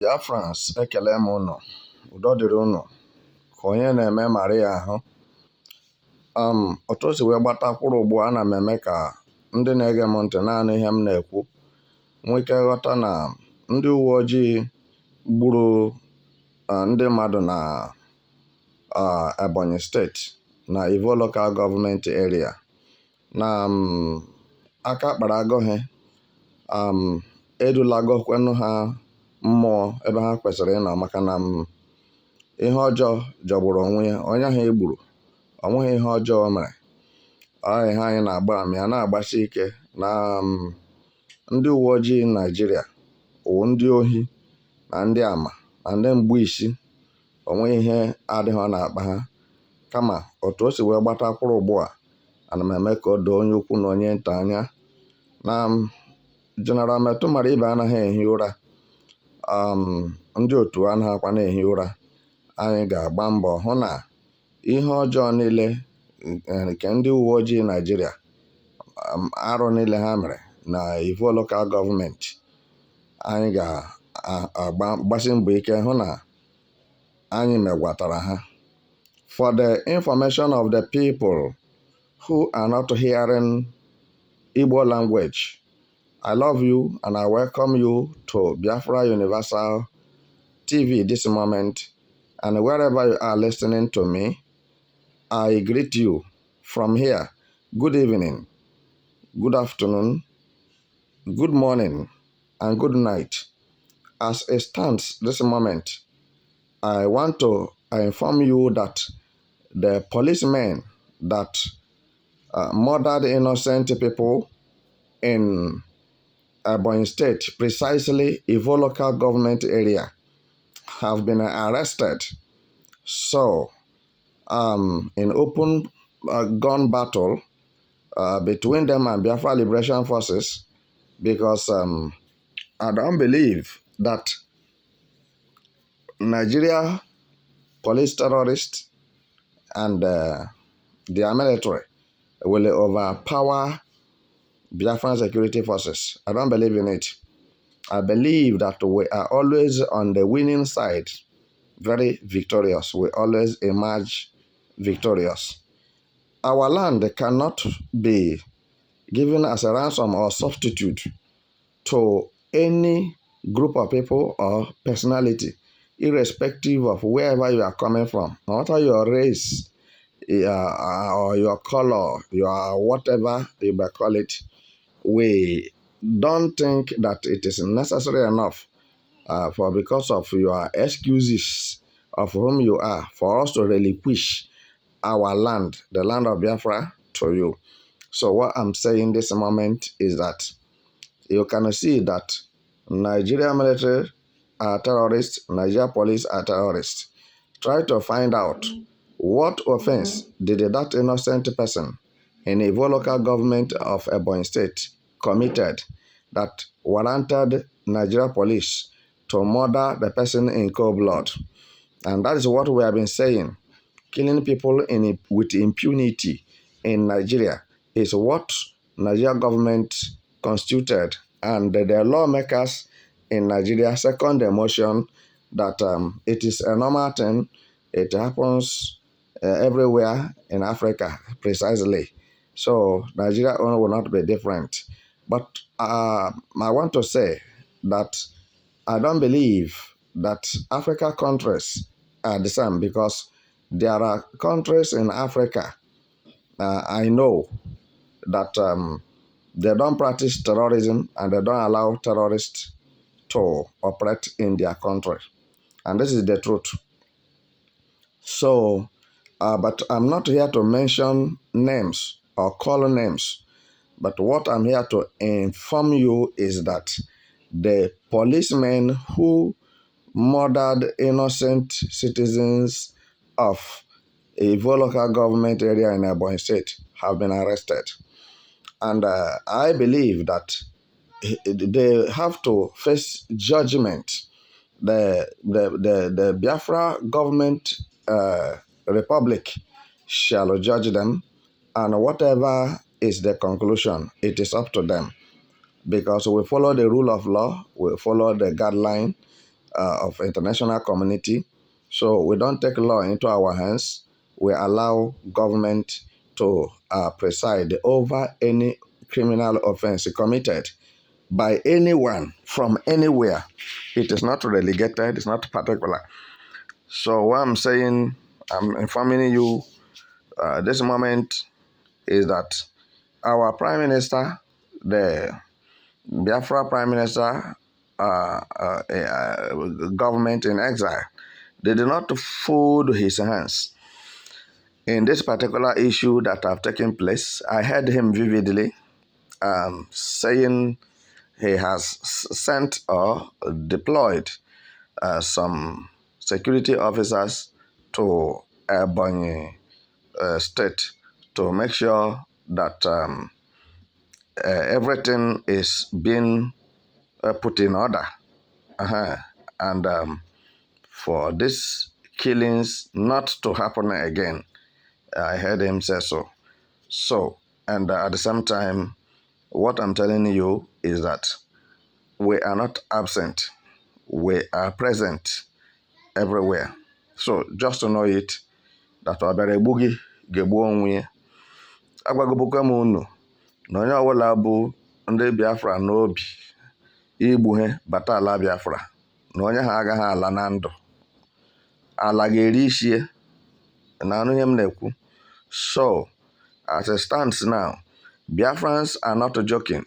Ya France ekele m ụnụ, udo dịrị ụnụ, ka onye na-eme mara ya ahụ. Otu o si wee gbatakwuru ugbu a, ana m eme ka ndị na-ege m ntị naanị ihe m na-ekwu nwee ike ghọta na ndị uwe ojii gburu ndị mmadụ na Ebonyi steeti na Ivo local government area na aka kpara agụ ha, edulagokwenụ ha mmụọ ebe ha kwesịrị ịnọ, maka na ihe ọjọọ jọgburu onwe ya. Onye ahụ egburu onweghị ihe ọjọọ mere. Ihe anyị na-agba ama ya na-agbasi ike na ndị uwe ojii Naịjirịa wụ ndị ohi na ndị ama na ndị mgbu isi. Onweghị ihe adịghị ọ na-akpa ha, kama otu o si wee gbatakwuru ugbu a, ana m eme ka o doo onye ukwu na onye nta anya na General Metụ mara ibe anaghị ehi ụra. Ndị otu anaghịkwa na-ehi ụra. Anyị ga-agba mbọ hụ na ihe ọjọọ niile nke ndị uwe ojii Naịjirịa, arụ niile ha mere na Ivo local gọọmenti, anyị ga-agbasi mbọ ike hụ na anyị megwatara ha. For the information of the people who are not hearing Igbo language, I love you and I welcome you to Biafra Universal TV this moment, and wherever you are listening to me, I greet you from here. Good evening, good afternoon, good morning, and good night. As it stands this moment, I want to inform you that the policemen that murdered innocent people in Ebonyi State, precisely Ivo local government area, have been arrested. So, in open gun battle between them and Biafra Liberation Forces, because I don't believe that Nigeria police terrorists and their military will overpower Biafran security forces. I don't believe in it. I believe that we are always on the winning side, very victorious. We always emerge victorious. Our land cannot be given as a ransom or substitute to any group of people or personality, irrespective of wherever you are coming from, no matter your race or your color, your whatever you may call it. We don't think that it is necessary enough because of your excuses of whom you are, for us to relinquish our land, the land of Biafra, to you. So what I'm saying this moment is that you can see that Nigeria military are terrorists, Nigeria police are terrorists. Try to find out what offense did that innocent person in a local government of Ebonyi State committed that warranted Nigeria police to murder the person in cold blood. And that is what we have been saying. Killing people with impunity in Nigeria is what Nigeria government constituted, and the lawmakers in Nigeria second the motion that it is a normal thing. It happens everywhere in Africa, precisely. So Nigeria will not be different. But I want to say that I don't believe that Africa countries are the same, because there are countries in Africa I know that they don't practice terrorism and they don't allow terrorists to operate in their country. And this is the truth. So, but I'm not here to mention names or call names. But what I'm here to inform you is that the policemen who murdered innocent citizens of a local government area in Ebonyi State have been arrested. And I believe that they have to face judgment. The Biafra government republic shall judge them, and whatever is the conclusion, it is up to them, because we follow the rule of law, we follow the guideline, of international community. So we don't take law into our hands. We allow government to preside over any criminal offense committed by anyone from anywhere. It is not relegated, it's not particular. So what I'm saying, I'm informing you this moment is that our Prime Minister, the Biafra Prime Minister, government in exile, they did not fold his hands. In this particular issue that have taken place, I heard him vividly saying he has sent or deployed some security officers to Ebonyi state to make sure that everything is being put in order. And for these killings not to happen again. I heard him say so. So, and at the same time, what I'm telling you is that we are not absent. We are present everywhere. So, just to know it, that ọbịara egbu gị ga-egbu onwe ya. Agwagobukwa m unu na onye ọbụla bụ ndị Biafra n'obi igbu ha bata ala Biafra na onye ha agaghị ala na ndụ. Ala ga-eri ishie na anụ ihe m na-ekwu. So, as it stands now, Biafrans are not joking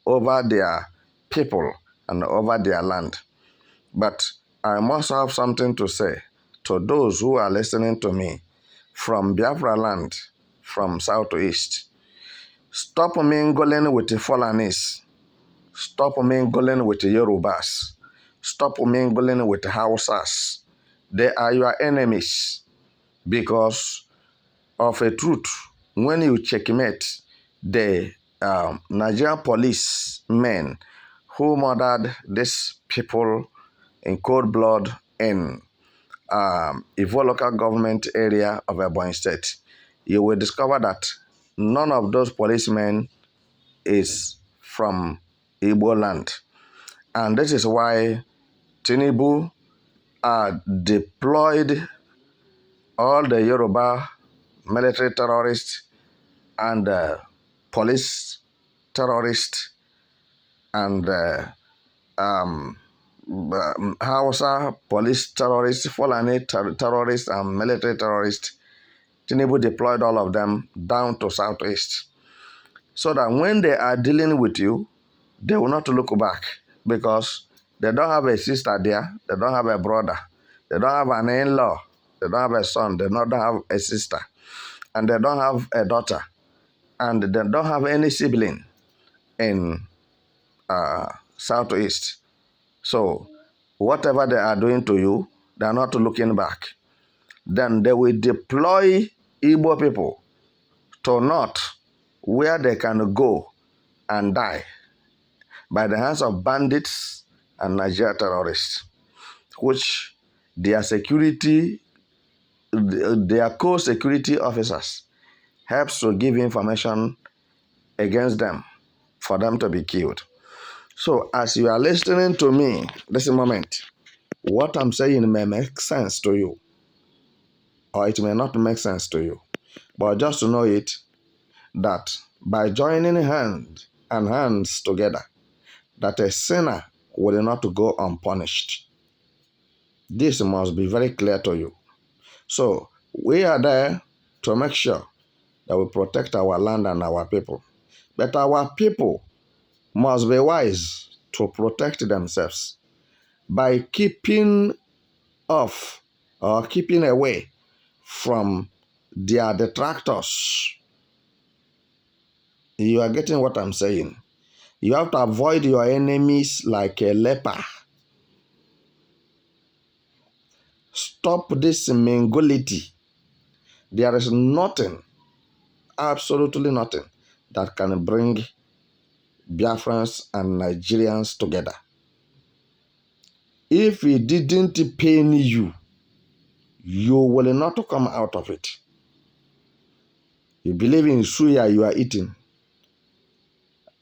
over their people and over their land. But I must have something to say to those who are listening to me from Biafra land, from south to east. Stop mingling with the Fulanis. Stop mingling with the Yorubas. Stop mingling with the Hausas. They are your enemies because of a truth. When you checkmate the Nigerian police men who murdered these people in cold blood in Ivo local government area of Ebonyi State, you will discover that none of those policemen is from Igbo land. And this is why Tinubu deployed all the Yoruba military terrorists and police terrorists and Hausa police terrorists, Fulani terrorists, and military terrorists. Tinubu deployed all of them down to southeast, so that when they are dealing with you, they will not look back because they don't have a sister there, they don't have a brother, they don't have an in-law, they don't have a son, they don't have a sister, and they don't have a daughter, and they don't have any sibling in southeast. So whatever they are doing to you, they are not looking back. Then they will deploy Igbo people to north where they can go and die by the hands of bandits and Nigeria terrorists, which their security, their co-security officers helps to give information against them for them to be killed. So as you are listening to me this moment, what I'm saying may make sense to you, or it may not make sense to you. But just to know it, that by joining hands together, that a sinner will not go unpunished. This must be very clear to you. So we are there to make sure that we protect our land and our people. But our people must be wise to protect themselves by keeping off or keeping away from their detractors. You are getting what I'm saying? You have to avoid your enemies like a leper. Stop this mingolity. There is nothing, absolutely nothing, that can bring Biafrans and Nigerians together. If it didn't pain you, you will not come out of it. You believe in suya you are eating.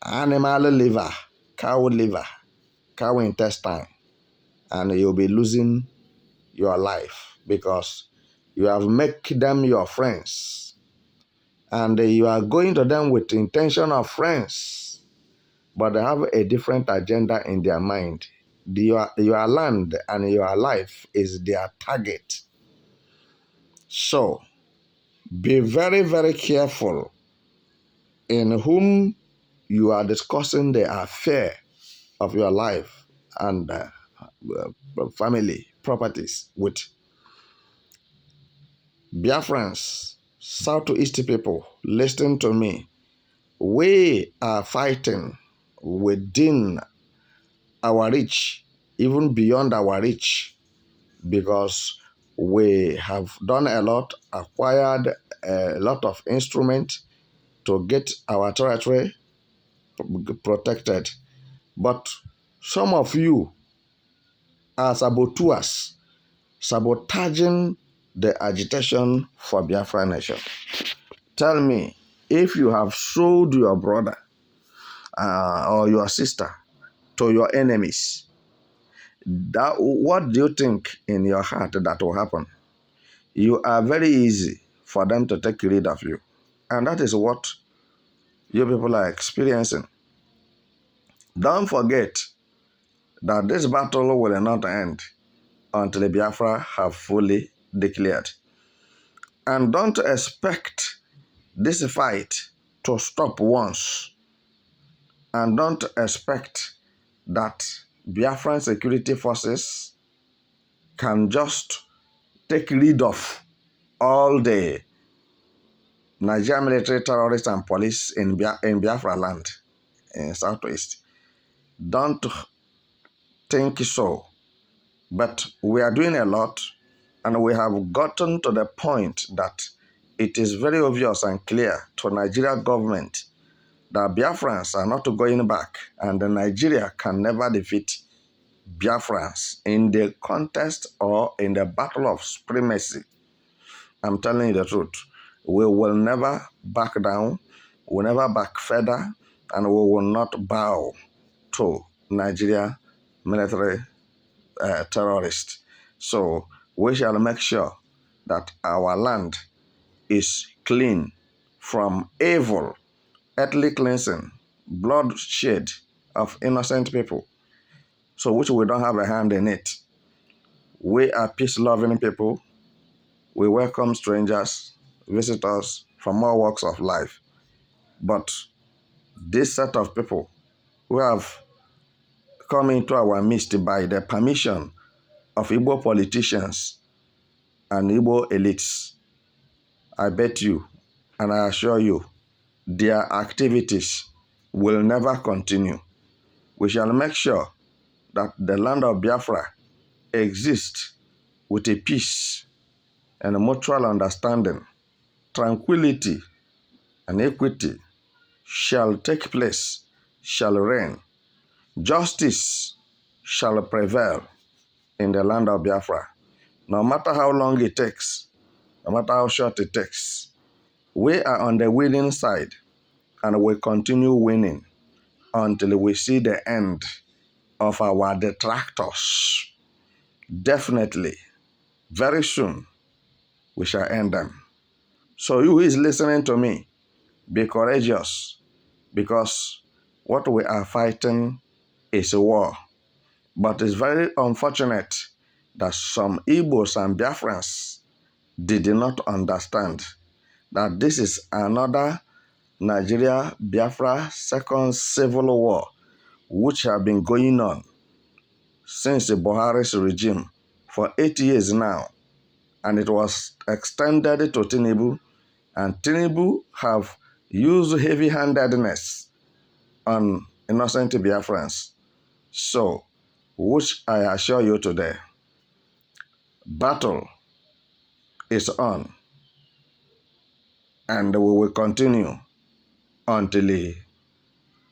Animal liver, cow intestine, and you'll be losing your life because you have made them your friends, and you are going to them with the intention of friends, but they have a different agenda in their mind. Your land and your life is their target. So be very, very careful in whom you are discussing the affair of your life and family, properties with. Biafrans, Southeast people, listen to me. We are fighting within our reach, even beyond our reach, because we have done a lot, acquired a lot of instruments to get our territory protected. But some of you are saboteurs, sabotaging the agitation for Biafra nation. Tell me, if you have sold your brother or your sister to your enemies, what do you think in your heart that will happen? You are very easy for them to take rid of you. And that is what you people are experiencing. Don't forget that this battle will not end until Biafra have fully declared. And don't expect this fight to stop once. And don't expect that Biafran security forces can just take rid of all the Nigerian military, terrorists, and police in Biafra land, in Southwest. Don't think so. But we are doing a lot, and we have gotten to the point that it is very obvious and clear to Nigeria government that Biafrans are not going back, and Nigeria can never defeat Biafrans in the contest or in the battle of supremacy. I'm telling you the truth. We will never back down, we'll never back further, and we will not bow to Nigeria military terrorists. So we shall make sure that our land is clean from evil, earthly cleansing, bloodshed of innocent people, so which we don't have a hand in it. We are peace-loving people. We welcome strangers, visitors from all walks of life. But this set of people who have come into our midst by the permission of Igbo politicians and Igbo elites, I bet you and I assure you, their activities will never continue. We shall make sure that the land of Biafra exists with a peace and a mutual understanding, tranquility and equity shall take place, shall reign. Justice shall prevail in the land of Biafra. No matter how long it takes, no matter how short it takes, we are on the winning side and we continue winning until we see the end of our detractors. Definitely, very soon, we shall end them. So you who is listening to me, be courageous, because what we are fighting is a war. But it's very unfortunate that some Igbos and Biafrans did not understand that this is another Nigeria Biafra second civil war, which have been going on since the Buhari's regime for 8 years now. And it was extended to Tinubu, and Tinubu have used heavy-handedness on innocent Biafrans. So, which I assure you today, battle is on, and we will continue until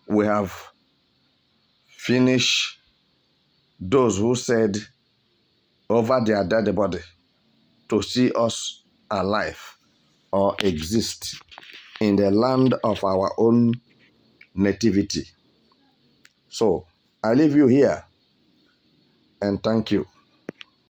we have finished those who said over their dead body to see us alive or exist in the land of our own nativity. So I leave you here and thank you.